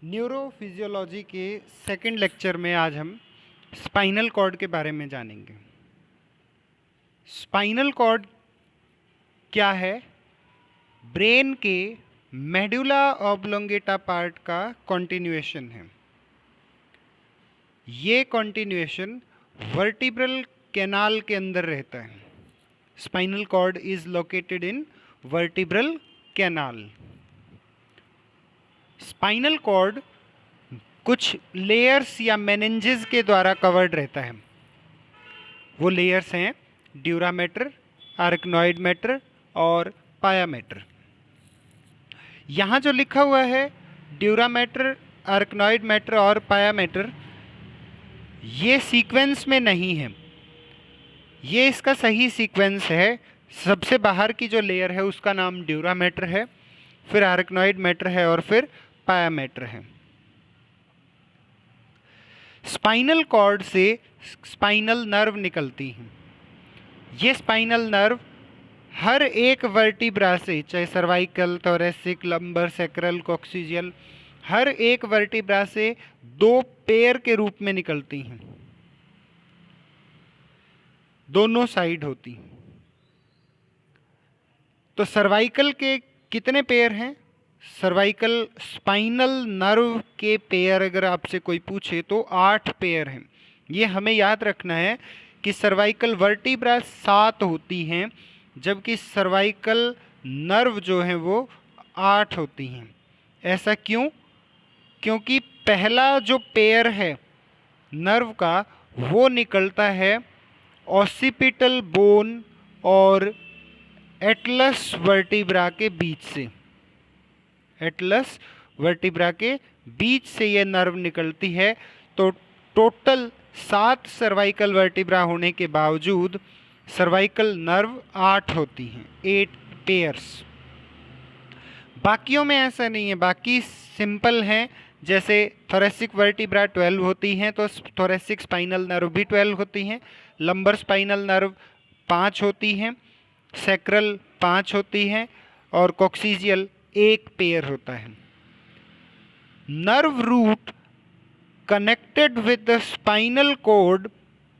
Neurophysiology के second lecture में आज हम स्पाइनल कॉर्ड के बारे में जानेंगे। स्पाइनल कॉर्ड क्या है? ब्रेन के मेडुला ऑब्लोंगेटा पार्ट का कॉन्टिन्यूएशन है। ये कॉन्टिन्यूएशन वर्टिब्रल कैनाल के अंदर रहता है। Spinal cord is located in vertebral canal. Spinal cord कुछ लेयर्स या मेनिंजेस के द्वारा कवर्ड रहता है। वो लेयर्स हैं ड्यूरा मैटर, आर्कनॉइड मैटर और पाया मैटर। यहाँ जो लिखा हुआ है ड्यूरा मैटर, आर्कनॉइड मैटर और पाया मैटर, ये सीक्वेंस में नहीं है। ये इसका सही सीक्वेंस है। सबसे बाहर की जो लेयर है उसका नाम ड्यूरा मैटर है, फिर आर्कनॉइड मैटर है और फिर पाया मैटर है। स्पाइनल कॉर्ड से स्पाइनल नर्व निकलती हैं। ये स्पाइनल नर्व हर एक वर्टिब्रा से, चाहे cervical, thoracic, lumbar, sacral, coccygeal, हर एक वर्टिब्रा से दो पेयर के रूप में निकलती हैं। दोनों साइड होती हैं। तो सर्वाइकल के कितने पेयर हैं? सर्वाइकल स्पाइनल नर्व के पेयर अगर आपसे कोई पूछे तो 8 पेयर हैं। ये हमें याद रखना है कि सर्वाइकल वर्टिब्रा 7 होती हैं, जबकि सर्वाइकल नर्व जो हैं वो 8 होती हैं। ऐसा क्यों? क्योंकि पहला जो पेयर है नर्व का वो निकलता है ऑसिपिटल बोन और एटलस वर्टिब्रा के बीच से। एटलस वर्टिब्रा के बीच से ये नर्व निकलती है। तो टोटल 7 सर्वाइकल वर्टिब्रा होने के बावजूद सर्वाइकल नर्व 8 होती हैं, 8 पेयर्स। बाकियों में ऐसा नहीं है, बाकी सिंपल हैं। जैसे थोरेसिक वर्टिब्रा 12 होती हैं तो थोरेसिक स्पाइनल नर्व भी 12 होती हैं। लंबर स्पाइनल नर्व 5 होती हैं, सैक्रल 5 होती हैं और कॉक्सिजियल 1 पेयर होता है। Nerve root connected with the spinal cord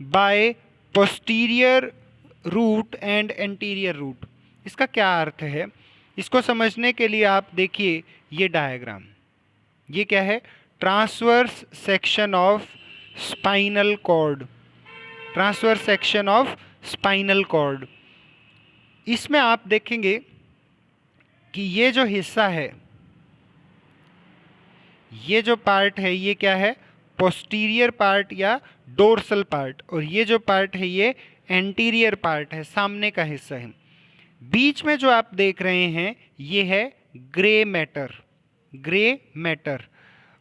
by posterior root and anterior root. इसका क्या अर्थ है? इसको समझने के लिए आप देखिए ये डायग्राम। ये क्या है? Transverse section of spinal cord. Transverse section of spinal cord. इसमें आप देखेंगे कि ये जो हिस्सा है, ये जो पार्ट है, ये क्या है? पोस्टीरियर पार्ट या डोर्सल पार्ट। और ये जो पार्ट है ये एंटीरियर पार्ट है, सामने का हिस्सा है। बीच में जो आप देख रहे हैं ये है ग्रे मैटर। Grey matter.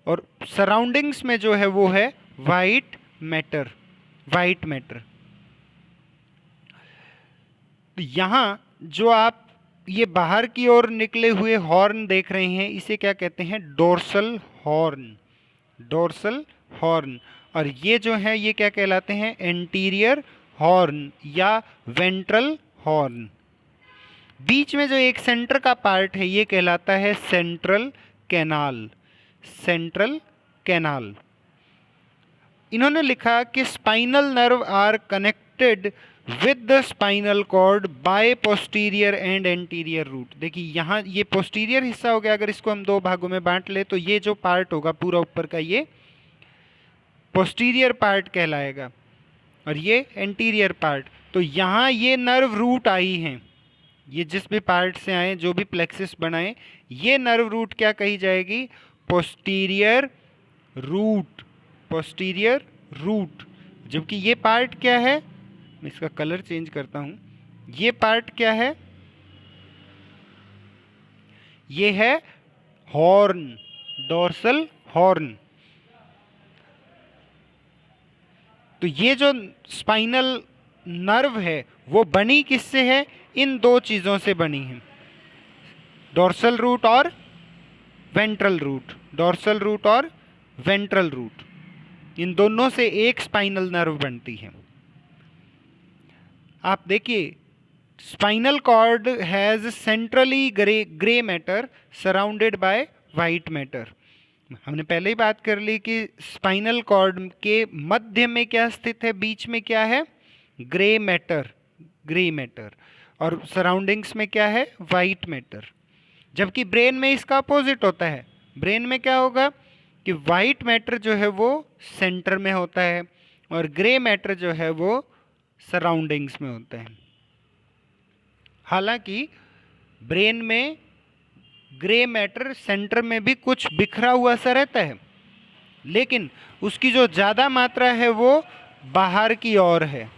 और सराउंडिंग्स में जो है वो है वाइट मैटर। White matter. यहाँ जो आप ये बाहर की ओर निकले हुए हॉर्न देख रहे हैं, इसे क्या कहते हैं? Dorsal horn. Dorsal horn. और ये जो है ये क्या कहलाते हैं? एंटीरियर हॉर्न या वेंट्रल हॉर्न। बीच में जो एक सेंटर का पार्ट है ये कहलाता है सेंट्रल कैनाल। Central canal. इन्होंने लिखा कि spinal nerve are connected with the spinal cord by posterior and anterior root. देखिए यहाँ ये पोस्टीरियर हिस्सा हो गया। अगर इसको हम 2 भागों में बांट ले तो ये जो पार्ट होगा पूरा ऊपर का ये पोस्टीरियर पार्ट कहलाएगा और ये एंटीरियर पार्ट। तो यहाँ ये नर्व रूट आई हैं, ये जिस भी पार्ट से आए, जो भी प्लेक्सिस बनाए, ये नर्व रूट क्या कही जाएगी? Posterior root. Posterior root. जबकि ये पार्ट क्या है? मैं इसका कलर चेंज करता हूं। ये पार्ट क्या है? ये है हॉर्न। Dorsal horn. तो ये जो स्पाइनल नर्व है वो बनी किससे है? इन 2 चीज़ों से बनी है, डोर्सल रूट और वेंट्रल रूट। डोर्सल रूट और वेंट्रल रूट, इन दोनों से एक स्पाइनल नर्व बनती है। आप देखिए spinal cord has centrally grey matter surrounded by white matter. हमने पहले ही बात कर ली कि स्पाइनल कॉर्ड के मध्य में क्या स्थित है, बीच में क्या है, ग्रे मैटर, ग्रे मैटर, और सराउंडिंग्स में क्या है, वाइट मैटर। जबकि ब्रेन में इसका अपोजिट होता है। ब्रेन में क्या होगा कि वाइट मैटर जो है वो सेंटर में होता है और ग्रे मैटर जो है वो सराउंडिंग्स में होता है। हालांकि ब्रेन में ग्रे मैटर सेंटर में भी कुछ बिखरा हुआ सा रहता है, लेकिन उसकी जो ज़्यादा मात्रा है वो बाहर की ओर है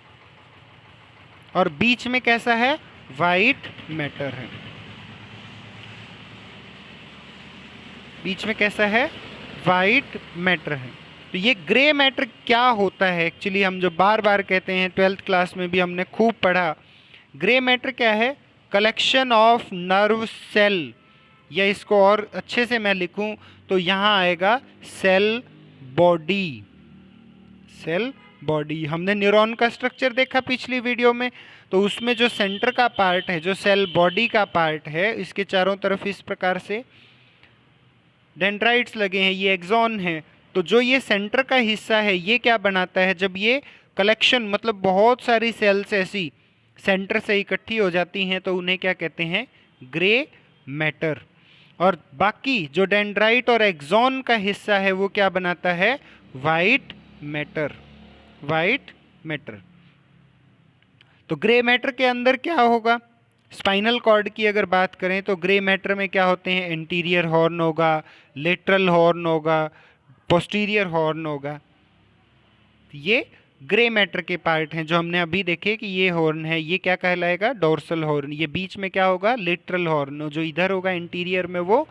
और बीच में कैसा है, वाइट मैटर है। बीच में कैसा है, वाइट मैटर है। तो ये ग्रे मैटर क्या होता है एक्चुअली, हम जो बार बार कहते हैं, 12th क्लास में भी हमने खूब पढ़ा। ग्रे मैटर क्या है, कलेक्शन ऑफ नर्व सेल, या इसको और अच्छे से मैं लिखूं तो यहाँ आएगा सेल बॉडी। सेल बॉडी, हमने न्यूरॉन का स्ट्रक्चर देखा पिछली वीडियो में, तो उसमें जो सेंटर का पार्ट है, जो सेल बॉडी का पार्ट है, इसके चारों तरफ इस प्रकार से डेंड्राइट्स लगे हैं, ये एक्सॉन है। तो जो ये सेंटर का हिस्सा है ये क्या बनाता है, जब ये कलेक्शन मतलब बहुत सारी सेल्स ऐसी सेंटर से इकट्ठी हो जाती हैं तो उन्हें क्या कहते हैं, ग्रे मैटर। और बाकी जो डेंड्राइट और एक्सॉन का हिस्सा है वो क्या बनाता है, वाइट मैटर, वाइट मैटर। तो ग्रे मैटर के अंदर क्या होगा, स्पाइनल कॉर्ड की अगर बात करें तो ग्रे मैटर में क्या होते हैं, एंटीरियर हॉर्न होगा, लेटरल हॉर्न होगा, पोस्टीरियर हॉर्न होगा। ये ग्रे मैटर के पार्ट हैं जो हमने अभी देखे कि ये हॉर्न है, ये क्या कहलाएगा, डोर्सल हॉर्न। ये बीच में क्या होगा, लेटरल हॉर्न, जो इधर होगा इंटीरियर में वो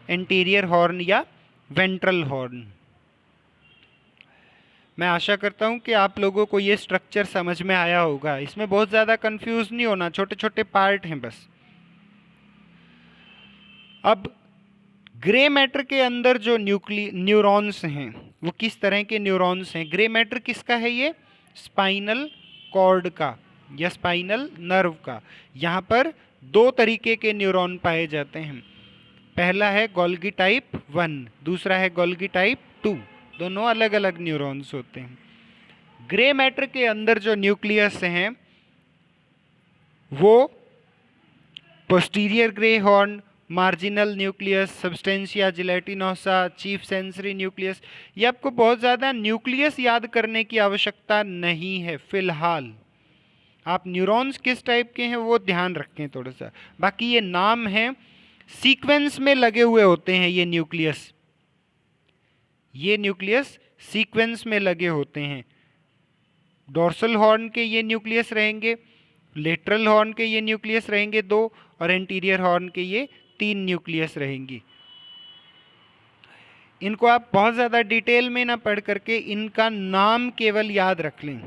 एंटीरियर हॉर्न या वेंट्रल हॉर्न। मैं आशा करता हूँ कि आप लोगों को ये स्ट्रक्चर समझ में आया होगा। इसमें बहुत ज़्यादा कंफ्यूज नहीं होना, छोटे छोटे पार्ट हैं बस। अब ग्रे मैटर के अंदर जो न्यूरॉन्स हैं वो किस तरह के न्यूरॉन्स हैं। ग्रे मैटर किसका है, ये स्पाइनल कॉर्ड का या स्पाइनल नर्व का। यहाँ पर दो तरीके के न्यूरॉन पाए जाते हैं। पहला है गोल्गी टाइप 1, दूसरा है गोल्गी टाइप 2। दोनों अलग अलग न्यूरॉन्स होते हैं। ग्रे मैटर के अंदर जो न्यूक्लियस हैं वो posterior grey horn, marginal nucleus, substantia gelatinosa, chief sensory nucleus. ये आपको बहुत ज़्यादा न्यूक्लियस याद करने की आवश्यकता नहीं है फिलहाल। आप न्यूरॉन्स किस टाइप के हैं वो ध्यान रखें थोड़ा सा। बाकी ये नाम हैं, सीक्वेंस में लगे हुए होते हैं ये न्यूक्लियस। ये न्यूक्लियस सीक्वेंस में लगे होते हैं। डोर्सल हॉर्न के ये न्यूक्लियस रहेंगे, लेटरल हॉर्न के ये न्यूक्लियस रहेंगे 2, और एंटीरियर हॉर्न के ये 3 न्यूक्लियस रहेंगी। इनको आप बहुत ज़्यादा डिटेल में ना पढ़ करके इनका नाम केवल याद रख लें।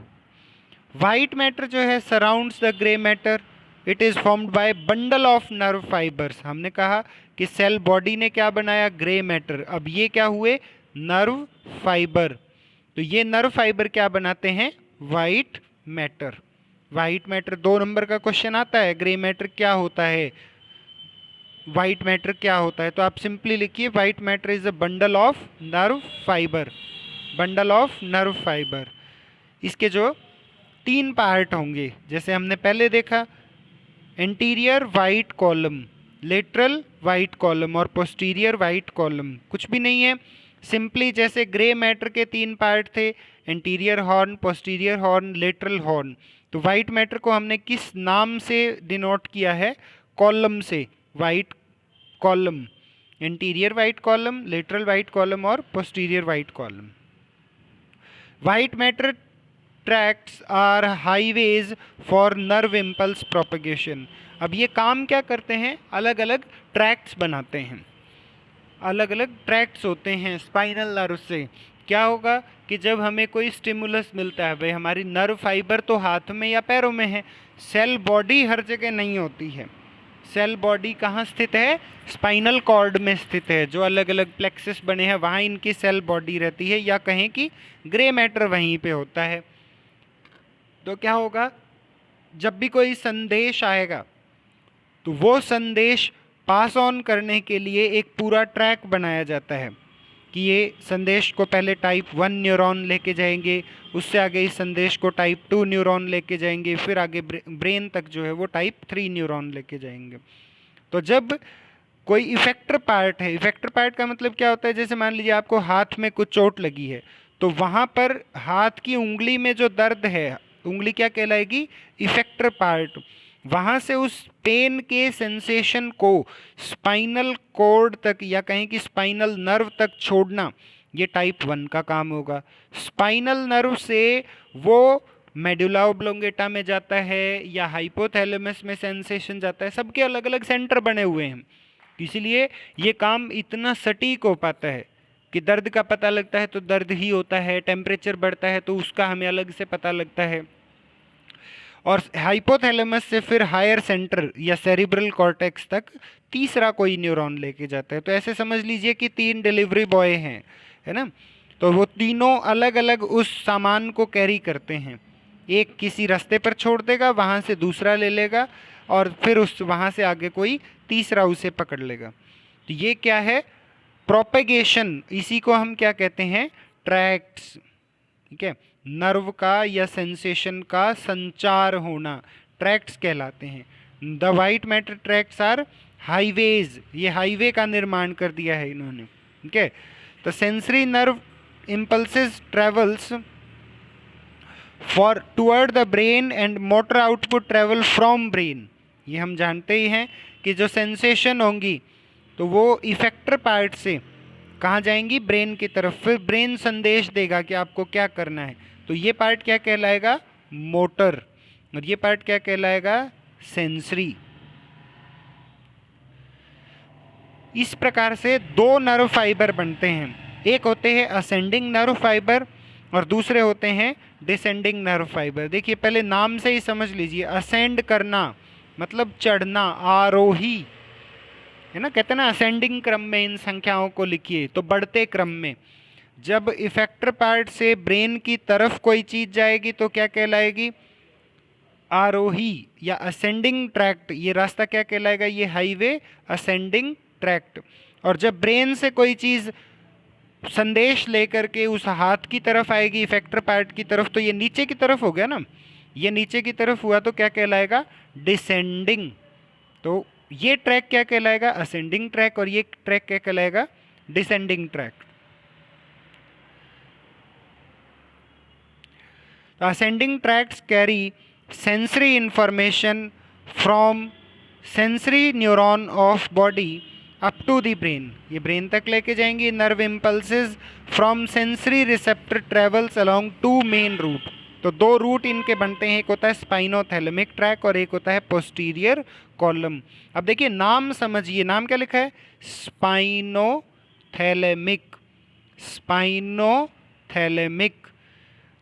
वाइट मैटर जो है surrounds the grey matter, it is formed by bundle of nerve fibres. हमने कहा कि सेल बॉडी ने क्या बनाया, ग्रे मैटर। अब ये क्या हुए, नर्व फाइबर। तो ये नर्व फाइबर क्या बनाते हैं, white matter. White matter 2 number का क्वेश्चन आता है, ग्रे मैटर क्या होता है, वाइट मैटर क्या होता है। तो आप सिंपली लिखिए white matter is a bundle of nerve fibre, bundle of nerve fibre. इसके जो 3 पार्ट होंगे जैसे हमने पहले देखा, anterior white column, lateral white column और पोस्टीरियर वाइट कॉलम। कुछ भी नहीं है, सिंपली जैसे ग्रे मैटर के 3 पार्ट थे, anterior horn, posterior horn, lateral horn. तो वाइट मैटर को हमने किस नाम से डिनोट किया है, कॉलम से, white column, anterior white column, lateral white column और posterior white column. White matter tracts are highways for nerve impulse propagation. अब ये काम क्या करते हैं, अलग अलग ट्रैक्ट्स बनाते हैं, अलग अलग ट्रैक्ट्स होते हैं स्पाइनल नर्व से। क्या होगा कि जब हमें कोई स्टिमुलस मिलता है, भाई हमारी नर्व फाइबर तो हाथ में या पैरों में है, सेल बॉडी हर जगह नहीं होती है। सेल बॉडी कहाँ स्थित है, स्पाइनल कॉर्ड में स्थित है। जो अलग अलग प्लेक्सस बने हैं वहाँ इनकी सेल बॉडी रहती है, या कहें कि ग्रे मैटर वहीं पे होता है। तो क्या होगा, जब भी कोई संदेश आएगा तो वो संदेश पास ऑन करने के लिए एक पूरा ट्रैक बनाया जाता है। कि ये संदेश को पहले टाइप 1 न्यूरॉन लेके जाएंगे, उससे आगे इस संदेश को टाइप 2 न्यूरॉन लेके जाएंगे, फिर आगे ब्रेन तक जो है वो टाइप 3 न्यूरॉन लेके जाएंगे। तो जब कोई इफेक्टर पार्ट है, इफेक्टर पार्ट का मतलब क्या होता है, जैसे मान लीजिए आपको हाथ में कुछ चोट लगी है, तो वहाँ पर हाथ की उंगली में जो दर्द है, उंगली क्या कहलाएगी, इफेक्टर पार्ट। वहाँ से उस पेन के सेंसेशन को स्पाइनल कॉर्ड तक या कहें कि स्पाइनल नर्व तक छोड़ना, ये टाइप 1 का काम होगा। स्पाइनल नर्व से वो मेडुला ओब्लोंगेटा में जाता है या हाइपोथैलेमस में सेंसेशन जाता है, सबके अलग अलग सेंटर बने हुए हैं, इसीलिए ये काम इतना सटीक हो पाता है कि दर्द का पता लगता है तो दर्द ही होता है, टेम्परेचर बढ़ता है तो उसका हमें अलग से पता लगता है। और हाइपोथैलेमस से फिर हायर सेंटर या सेरिब्रल कॉर्टेक्स तक तीसरा कोई न्यूरॉन लेके जाता है। तो ऐसे समझ लीजिए कि 3 डिलीवरी बॉय हैं, है ना। तो वो तीनों अलग अलग उस सामान को कैरी करते हैं, एक किसी रास्ते पर छोड़ देगा, वहाँ से दूसरा ले लेगा और फिर उस वहाँ से आगे कोई तीसरा उसे पकड़ लेगा। तो ये क्या है, प्रोपेगेशन, इसी को हम क्या कहते हैं, ट्रैक्ट्स, ठीक है। नर्व का या सेंसेशन का संचार होना ट्रैक्ट्स कहलाते हैं। The white matter tracts are highways, ये हाईवे का निर्माण कर दिया है इन्होंने, ठीक है। तो sensory nerve impulses travels for toward the brain and motor output travel from brain. ये हम जानते ही हैं कि जो सेंसेशन होंगी तो वो इफेक्टर पार्ट से कहाँ जाएंगी, ब्रेन की तरफ, फिर ब्रेन संदेश देगा कि आपको क्या करना है। तो ये पार्ट क्या कहलाएगा, मोटर, और ये पार्ट क्या कहलाएगा, सेंसरी। इस प्रकार से 2 नर्व फाइबर बनते हैं, एक होते हैं असेंडिंग नर्व फाइबर और दूसरे होते हैं डिसेंडिंग नर्व फाइबर। देखिए पहले नाम से ही समझ लीजिए, असेंड करना मतलब चढ़ना, आरोही, है ना, कहते हैं ना असेंडिंग क्रम में इन संख्याओं को लिखिए, तो बढ़ते क्रम में। जब इफेक्टर पार्ट से ब्रेन की तरफ कोई चीज़ जाएगी तो क्या कहलाएगी, आरोही या असेंडिंग ट्रैक्ट, ये रास्ता क्या कहलाएगा, ये हाईवे, असेंडिंग ट्रैक्ट। और जब ब्रेन से कोई चीज़ संदेश लेकर के उस हाथ की तरफ आएगी, इफेक्टर पार्ट की तरफ, तो ये नीचे की तरफ हो गया ना, ये नीचे की तरफ हुआ तो क्या कहलाएगा, डिसेंडिंग। तो ये ट्रैक क्या कहलाएगा, असेंडिंग ट्रैक, और ये ट्रैक क्या कहलाएगा, descending track. Ascending tracts carry sensory information from sensory neuron of body up to the brain, ये ब्रेन तक लेके जाएंगी। Nerve impulses from sensory receptor travels along 2 main route, तो 2 रूट इनके बनते हैं, एक होता है स्पाइनोथैलेमिक ट्रैक और एक होता है पोस्टीरियर कॉलम। अब देखिए नाम समझिए, नाम क्या लिखा है, स्पाइनोथैलेमिक, स्पाइनोथैलेमिक,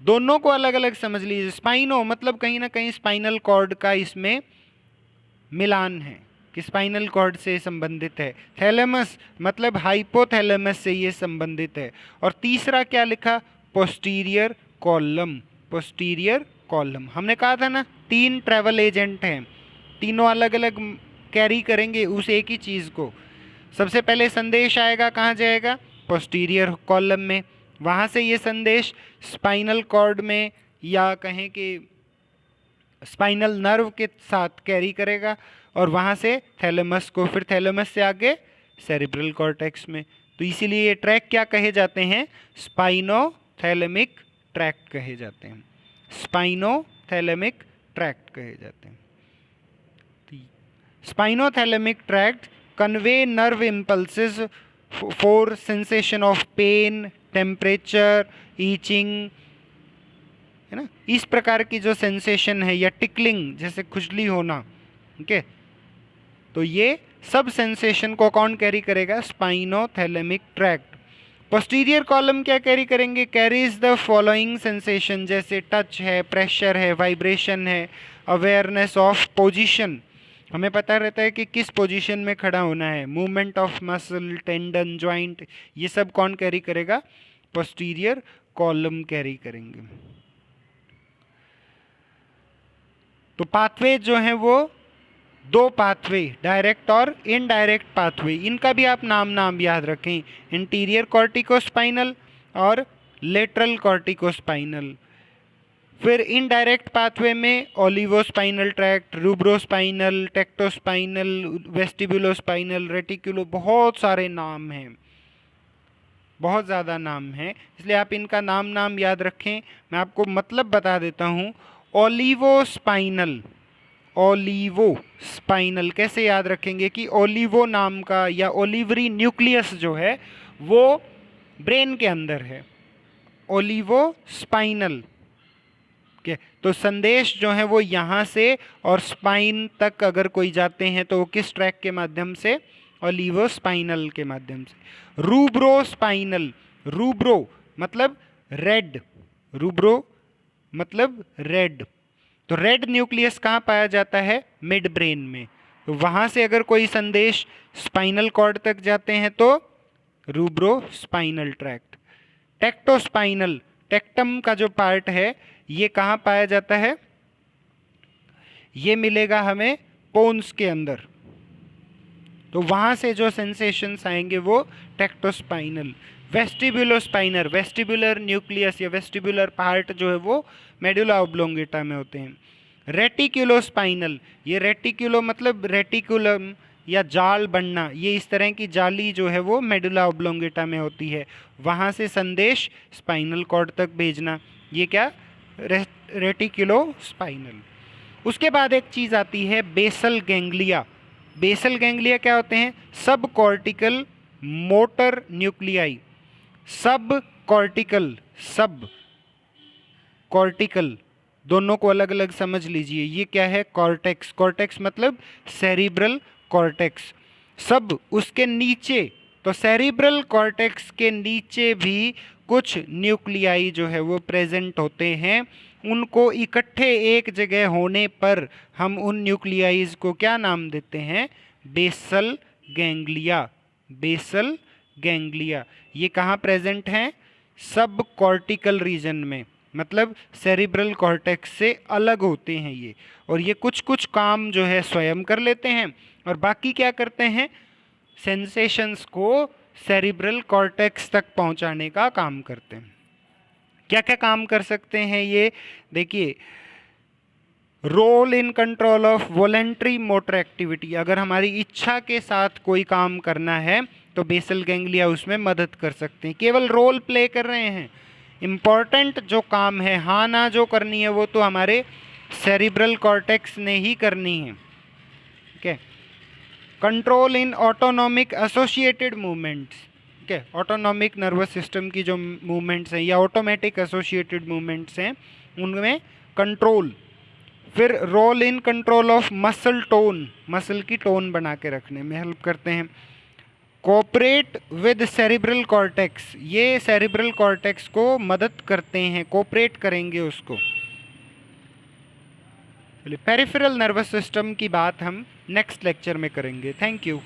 दोनों को अलग अलग समझ लीजिए। स्पाइनो मतलब कहीं ना कहीं स्पाइनल कॉर्ड का इसमें मिलान है कि स्पाइनल कॉर्ड से संबंधित है। थैलेमस मतलब हाइपोथैलेमस से ये संबंधित है। और तीसरा क्या लिखा, पोस्टीरियर कॉलम, पोस्टीरियर कॉलम। हमने कहा था ना 3 ट्रैवल एजेंट हैं, तीनों अलग अलग कैरी करेंगे उस एक ही चीज़ को। सबसे पहले संदेश आएगा, कहाँ जाएगा, पोस्टीरियर कॉलम में, वहाँ से ये संदेश स्पाइनल कॉर्ड में या कहें कि स्पाइनल नर्व के साथ कैरी करेगा और वहाँ से थैलेमस को, फिर थैलेमस से आगे सेरिब्रल कॉर्टेक्स में। तो इसीलिए ये ट्रैक क्या कहे जाते हैं, स्पाइनोथैलेमिक ट्रैक्ट कहे जाते हैं, स्पाइनोथैलेमिक ट्रैक्ट कहे जाते हैं। Spinothalamic tract convey nerve impulses for sensation of pain, temperature, itching, है ना, इस प्रकार की जो सेंसेशन है, या टिकलिंग जैसे खुजली होना, ठीक है, तो ये सब सेंसेशन को कौन कैरी करेगा, स्पाइनोथैलेमिक ट्रैक्ट। पोस्टीरियर कॉलम क्या कैरी करेंगे, कैरीज द फॉलोइंग सेंसेशन, जैसे टच है, प्रेशर है, वाइब्रेशन है, अवेयरनेस ऑफ पोजीशन, हमें पता रहता है कि किस पोजीशन में खड़ा होना है, movement of muscle, tendon, joint, ये सब कौन कैरी करेगा, पोस्टीरियर कॉलम कैरी करेंगे। तो पाथवे जो है वो दो पाथवे, डायरेक्ट और इनडायरेक्ट पाथवे, इनका भी आप नाम याद रखें, इंटीरियर कॉर्टिकोस्पाइनल और लेटरल कॉर्टिकोस्पाइनल। फिर इनडायरेक्ट पाथवे में ओलिवोस्पाइनल ट्रैक्ट, रूब्रोस्पाइनल, टेक्टोस्पाइनल, वेस्टिबुलोस्पाइनल, रेटिकुलो, बहुत सारे नाम हैं, बहुत ज़्यादा नाम हैं, इसलिए आप इनका नाम याद रखें। मैं आपको मतलब बता देता हूँ। ओलिवोस्पाइनल, ओलिवोस्पाइनल कैसे याद रखेंगे कि ओलिवो नाम का या ओलिवरी न्यूक्लियस जो है वो ब्रेन के अंदर है, ओलिवोस्पाइनल के। तो संदेश जो है वो यहाँ से और स्पाइन तक अगर कोई जाते हैं तो वो किस ट्रैक के माध्यम से, ओलिवोस्पाइनल के माध्यम से। रूब्रोस्पाइनल, रूब्रो मतलब रेड, रूब्रो मतलब रेड, तो रेड न्यूक्लियस कहाँ पाया जाता है, मिड ब्रेन में, तो वहाँ से अगर कोई संदेश स्पाइनल कॉर्ड तक जाते हैं तो रूब्रोस्पाइनल ट्रैक्ट। टेक्टोस्पाइनल, टेक्टम का जो पार्ट है ये कहाँ पाया जाता है, ये मिलेगा हमें पोन्स के अंदर, तो वहाँ से जो सेंसेशंस आएंगे वो टेक्टोस्पाइनल। वेस्टिबुलोस्पाइनर, वेस्टिबुलर न्यूक्लियस या वेस्टिबुलर पार्ट जो है वो मेडुला ऑब्लोंगेटा में होते हैं। रेटिकुलोस्पाइनल, ये रेटिकुलो मतलब रेटिकुलम या जाल बनना, ये इस तरह की जाली जो है वो मेडुला ऑब्लोंगेटा में होती है, वहाँ से संदेश स्पाइनल कॉर्ड तक भेजना, ये क्या, रेटिकुलोस्पाइनल। उसके बाद एक चीज़ आती है बेसल गैंग्लिया। बेसल गैंग्लिया क्या होते हैं, सब कॉर्टिकल मोटर न्यूक्लियाई, सब कॉर्टिकल, सब कॉर्टिकल, दोनों को अलग अलग समझ लीजिए। ये क्या है, कॉर्टेक्स, कॉर्टेक्स मतलब सेरिब्रल कॉर्टेक्स, सब उसके नीचे, तो सेरिब्रल कॉर्टेक्स के नीचे भी कुछ न्यूक्लियाई जो है वो प्रेजेंट होते हैं। उनको इकट्ठे एक जगह होने पर हम उन न्यूक्लियाइज को क्या नाम देते हैं, बेसल गैंग्लिया, बेसल गैंग्लिया। ये कहाँ प्रेजेंट हैं, सब कॉर्टिकल रीजन में, मतलब सेरिब्रल कॉर्टेक्स से अलग होते हैं ये, और ये कुछ कुछ काम जो है स्वयं कर लेते हैं और बाकी क्या करते हैं, सेंसेशंस को सेरिब्रल कॉर्टेक्स तक पहुंचाने का काम करते हैं। क्या क्या काम कर सकते हैं ये देखिए, role in control of voluntary motor activity, अगर हमारी इच्छा के साथ कोई काम करना है तो बेसल गैंग्लिया उसमें मदद कर सकते हैं, केवल रोल प्ले कर रहे हैं। इम्पॉर्टेंट जो काम है, हाँ ना जो करनी है वो तो हमारे सेरिब्रल कॉर्टेक्स ने ही करनी है, ठीक है। कंट्रोल इन ऑटोनॉमिक एसोसिएटेड मूवमेंट्स, ठीक है, ऑटोनॉमिक नर्वस सिस्टम की जो मूवमेंट्स हैं या ऑटोमेटिक एसोसिएटेड मूवमेंट्स हैं उनमें कंट्रोल। फिर role in control of muscle tone, muscle की टोन बना के रखने में हेल्प करते हैं। कोऑपरेट विद सेरिब्रल कॉर्टेक्स, ये सेरिब्रल कॉर्टेक्स को मदद करते हैं, कोऑपरेट करेंगे उसको। पेरिफेरल नर्वस सिस्टम की बात हम नेक्स्ट लेक्चर में करेंगे। Thank you.